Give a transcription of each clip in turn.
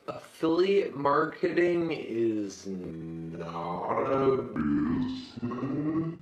Affiliate marketing is not a business.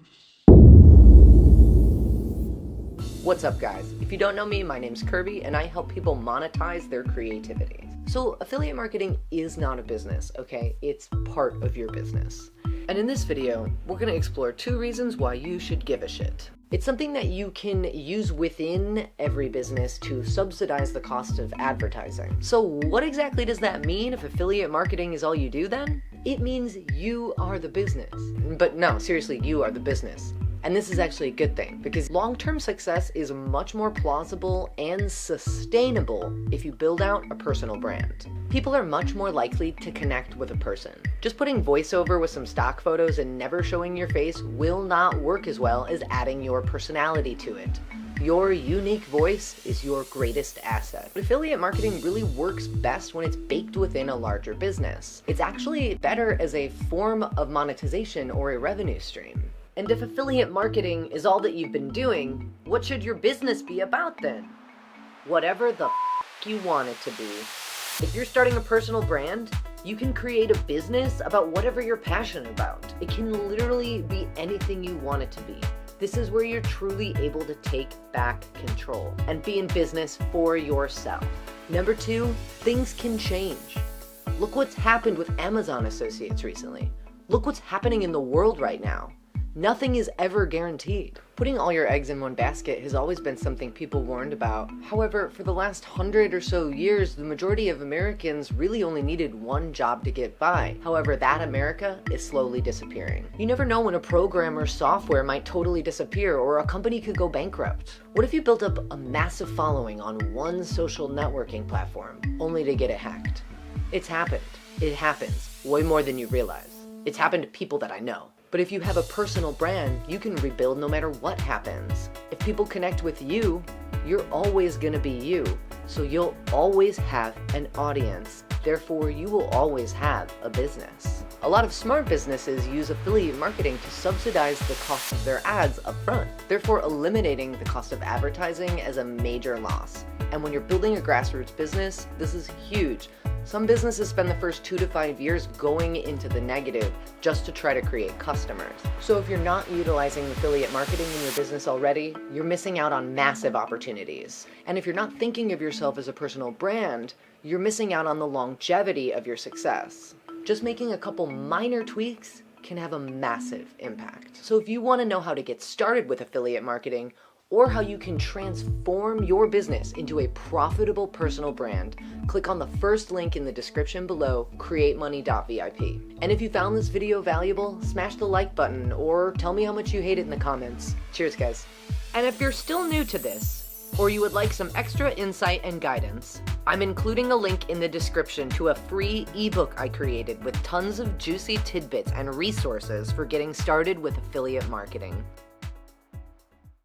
What's up, guys? If you don't know me, my name's Kirby and I help people monetize their creativity. So affiliate marketing is not a business, okay? It's part of your business. And in this video, we're gonna explore 2 reasons why you should give a shit. It's something that you can use within every business to subsidize the cost of advertising. So what exactly does that mean if affiliate marketing is all you do then? It means you are the business. But no, seriously, you are the business. And this is actually a good thing, because long-term success is much more plausible and sustainable if you build out a personal brand. People are much more likely to connect with a person. Just putting voiceover with some stock photos and never showing your face will not work as well as adding your personality to it. Your unique voice is your greatest asset. But affiliate marketing really works best when it's baked within a larger business. It's actually better as a form of monetization or a revenue stream. And if affiliate marketing is all that you've been doing, what should your business be about then? Whatever the you want it to be. If you're starting a personal brand, you can create a business about whatever you're passionate about. It can literally be anything you want it to be. This is where you're truly able to take back control and be in business for yourself. Number 2, things can change. Look what's happened with Amazon associates recently. Look what's happening in the world right now. Nothing is ever guaranteed. Putting all your eggs in one basket has always been something people warned about. However, for the last 100 or so years, the majority of Americans really only needed one job to get by. However, that America is slowly disappearing. You never know when a program or software might totally disappear or a company could go bankrupt. What if you built up a massive following on one social networking platform, only to get it hacked? It's happened. It happens way more than you realize. It's happened to people that I know. But if you have a personal brand, you can rebuild no matter what happens. If people connect with you, you're always gonna be you. So you'll always have an audience. Therefore, you will always have a business. A lot of smart businesses use affiliate marketing to subsidize the cost of their ads up front, therefore eliminating the cost of advertising as a major loss. And when you're building a grassroots business, this is huge. Some businesses spend the first 2 to 5 years going into the negative just to try to create customers. So if you're not utilizing affiliate marketing in your business already, you're missing out on massive opportunities. And if you're not thinking of yourself as a personal brand, you're missing out on the longevity of your success. Just making a couple minor tweaks can have a massive impact. So if you want to know how to get started with affiliate marketing, or how you can transform your business into a profitable personal brand, click on the first link in the description below, createmoney.vip. And if you found this video valuable, smash the like button or tell me how much you hate it in the comments. Cheers, guys. And if you're still new to this, or you would like some extra insight and guidance, I'm including a link in the description to a free ebook I created with tons of juicy tidbits and resources for getting started with affiliate marketing.